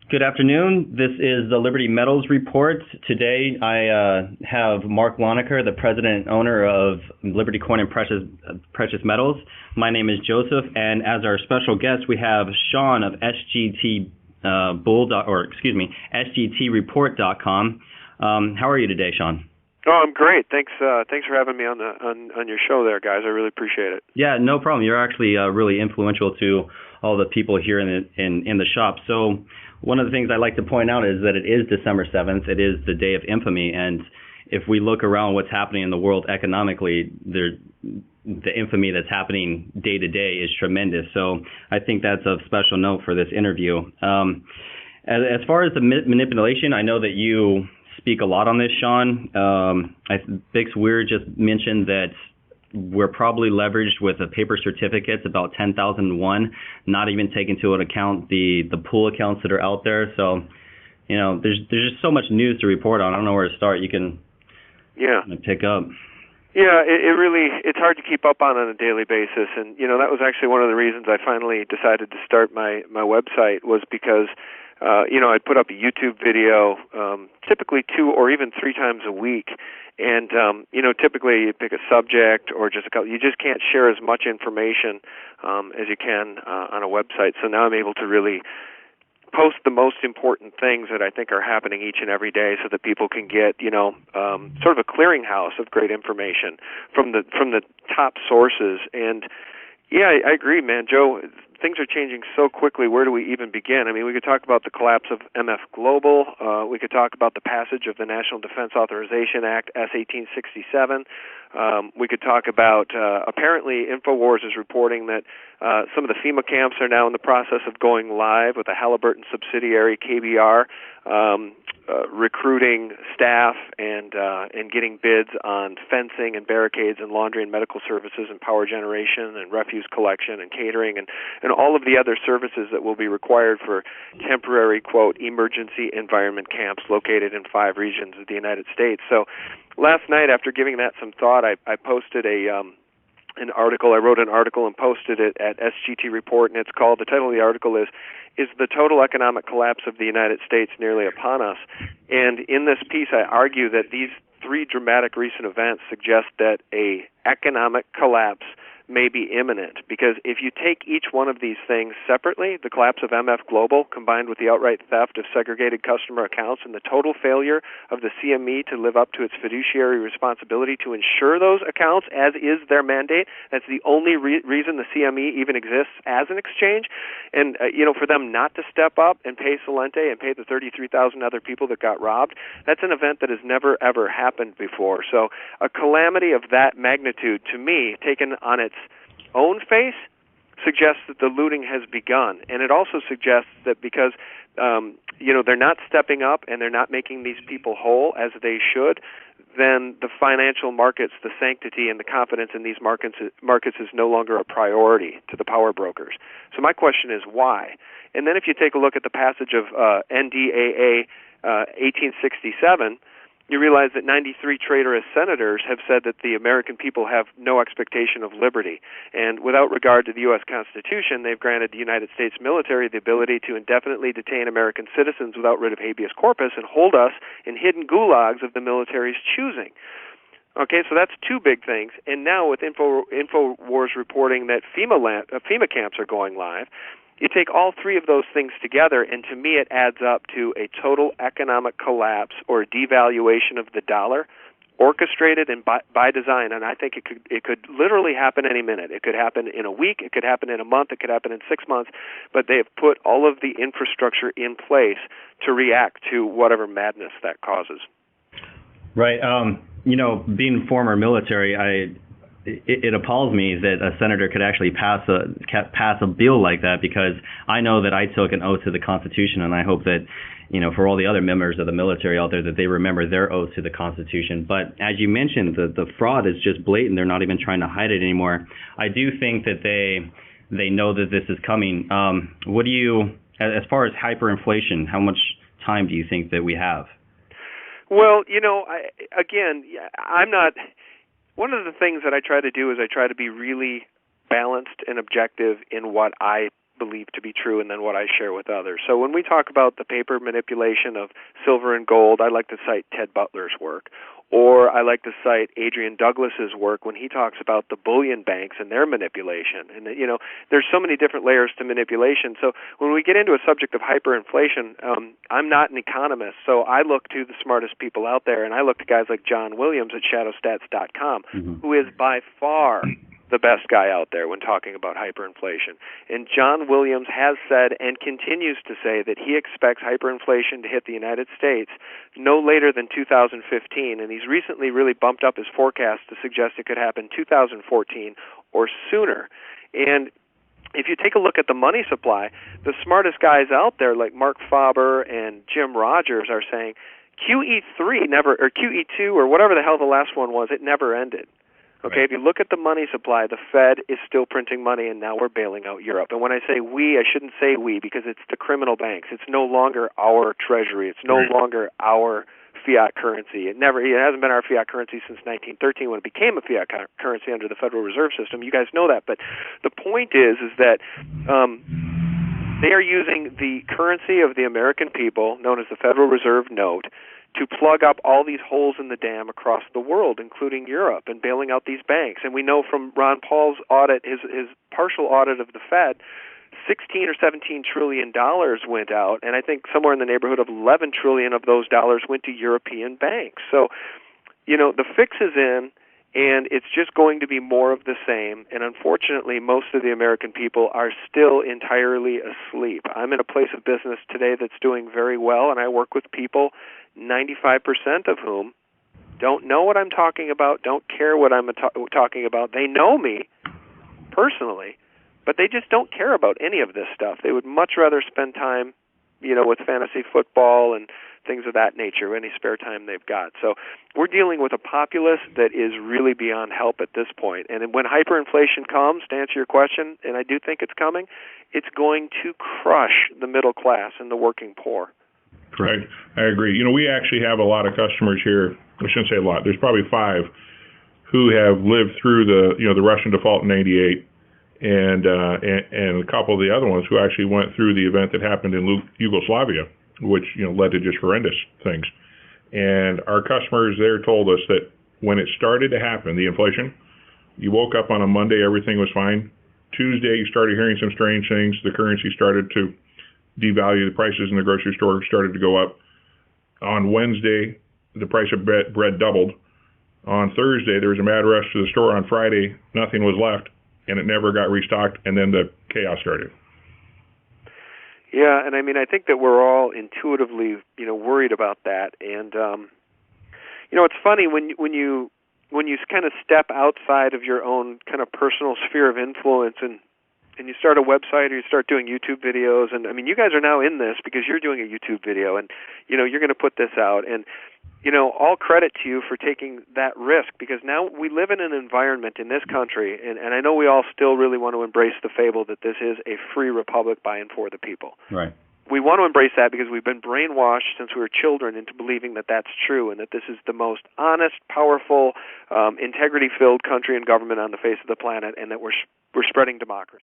Good afternoon. This is the Liberty Metals Report. Today I have Mark Loneker, the president and owner of Liberty Coin and Precious Metals. My name is Joseph, and as our special guest we have Sean of SGTReport.com. How are you today, Sean? Oh, I'm great. Thanks for having me on your show there, guys. I really appreciate it. Yeah, no problem. You're actually really influential to all the people here in the shop. So one of the things I like to point out is that it is December 7th. It is the day of infamy, and if we look around what's happening in the world economically, the infamy that's happening day to day is tremendous. So I think that's of special note for this interview. As far as the manipulation, I know that you speak a lot on this, Sean. Bix Weir just mentioned that we're probably leveraged with the paper certificates about 10,001, not even taking into account the pool accounts that are out there. So, there's just so much news to report on. I don't know where to start. You can pick up. Yeah, it's hard to keep up on a daily basis, and that was actually one of the reasons I finally decided to start my website, was because I'd put up a YouTube video typically 2 or even 3 times a week. And, typically you pick a subject or just a couple. You just can't share as much information as you can on a website. So now I'm able to really post the most important things that I think are happening each and every day, so that people can get, sort of a clearinghouse of great information from the top sources. And yeah, I agree, man, Joe. Things are changing so quickly. Where do we even begin? I mean, we could talk about the collapse of MF Global. We could talk about the passage of the National Defense Authorization Act, S. 1867. We could talk about, apparently, InfoWars is reporting that some of the FEMA camps are now in the process of going live, with a Halliburton subsidiary, KBR, recruiting staff and getting bids on fencing and barricades and laundry and medical services and power generation and refuse collection and catering and all of the other services that will be required for temporary, quote, emergency environment camps located in 5 regions of the United States. So last night, after giving that some thought, I posted an article. I wrote an article and posted it at SGTReport, and it's called, the title of the article is the total economic collapse of the United States nearly upon us? And in this piece, I argue that these 3 dramatic recent events suggest that a economic collapse may be imminent, because if you take each one of these things separately, the collapse of MF Global combined with the outright theft of segregated customer accounts and the total failure of the CME to live up to its fiduciary responsibility to ensure those accounts, as is their mandate, that's the only reason the CME even exists as an exchange, and for them not to step up and pay Salente and pay the 33,000 other people that got robbed, that's an event that has never ever happened before. So a calamity of that magnitude, to me, taken on its own face, suggests that the looting has begun. And it also suggests that because they're not stepping up and they're not making these people whole as they should, then the financial markets, the sanctity and the confidence in these markets is no longer a priority to the power brokers. So my question is, why? And then if you take a look at the passage of NDAA 1867, you realize that 93 traitorous senators have said that the American people have no expectation of liberty. And without regard to the U.S. Constitution, they've granted the United States military the ability to indefinitely detain American citizens without writ of habeas corpus and hold us in hidden gulags of the military's choosing. Okay, so that's 2 big things. And now with InfoWars reporting that FEMA camps are going live, you take all 3 of those things together, and to me it adds up to a total economic collapse or devaluation of the dollar, orchestrated and by design. And I think it could literally happen any minute. It could happen in a week, it could happen in a month, it could happen in 6 months, but they have put all of the infrastructure in place to react to whatever madness that causes. Right. Being former military, it appalls me that a senator could actually pass a bill like that, because I know that I took an oath to the Constitution, and I hope that, for all the other members of the military out there, that they remember their oath to the Constitution. But as you mentioned, the fraud is just blatant. They're not even trying to hide it anymore. I do think that they know that this is coming. What do you, as far as hyperinflation, how much time do you think that we have? Well, I'm not. One of the things that I try to do is I try to be really balanced and objective in what I believe to be true and then what I share with others. So when we talk about the paper manipulation of silver and gold, I like to cite Ted Butler's work. Or I like to cite Adrian Douglas's work when he talks about the bullion banks and their manipulation. And, there's so many different layers to manipulation. So when we get into a subject of hyperinflation, I'm not an economist, so I look to the smartest people out there, and I look to guys like John Williams at shadowstats.com, who is by far the best guy out there when talking about hyperinflation. And John Williams has said and continues to say that he expects hyperinflation to hit the United States no later than 2015, and he's recently really bumped up his forecast to suggest it could happen 2014 or sooner. And if you take a look at the money supply, the smartest guys out there like Mark Faber and Jim Rogers are saying QE3 never, or QE2 or whatever the hell the last one was, it never ended. Okay, if you look at the money supply, the Fed is still printing money, and now we're bailing out Europe. And when I say we, I shouldn't say we because it's the criminal banks. It's no longer our treasury. It's no longer our fiat currency. It hasn't been our fiat currency since 1913 when it became a fiat currency under the Federal Reserve System. You guys know that. But the point is that they are using the currency of the American people, known as the Federal Reserve Note, to plug up all these holes in the dam across the world, including Europe, and bailing out these banks. And we know from Ron Paul's audit, his partial audit of the Fed, $16 or $17 trillion went out, and I think somewhere in the neighborhood of $11 trillion of those dollars went to European banks. So, the fix is in, and it's just going to be more of the same. And unfortunately, most of the American people are still entirely asleep. I'm in a place of business today that's doing very well, and I work with people, 95% of whom don't know what I'm talking about, don't care what I'm talking about. They know me personally, but they just don't care about any of this stuff. They would much rather spend time, with fantasy football and things of that nature, any spare time they've got. So we're dealing with a populace that is really beyond help at this point. And when hyperinflation comes, to answer your question, and I do think it's coming, it's going to crush the middle class and the working poor. Right. I agree. We actually have a lot of customers here. I shouldn't say a lot. There's probably 5 who have lived through the Russian default in '98, and a couple of the other ones who actually went through the event that happened in Yugoslavia, which led to just horrendous things. And our customers there told us that when it started to happen, the inflation, you woke up on a Monday, everything was fine. Tuesday, you started hearing some strange things. The currency started to devalue. The prices in the grocery store started to go up. On Wednesday, the price of bread doubled. On Thursday, there was a mad rush to the store. On Friday, nothing was left, and it never got restocked, and then the chaos started. Yeah, and I think that we're all intuitively, worried about that. And it's funny when you kind of step outside of your own kind of personal sphere of influence and you start a website or you start doing YouTube videos, and you guys are now in this because you're doing a YouTube video, and you're going to put this out, and all credit to you for taking that risk, because now we live in an environment in this country, and I know we all still really want to embrace the fable that this is a free republic by and for the people. Right. We want to embrace that because we've been brainwashed since we were children into believing that that's true and that this is the most honest, powerful, integrity-filled country and government on the face of the planet, and that we're spreading democracy.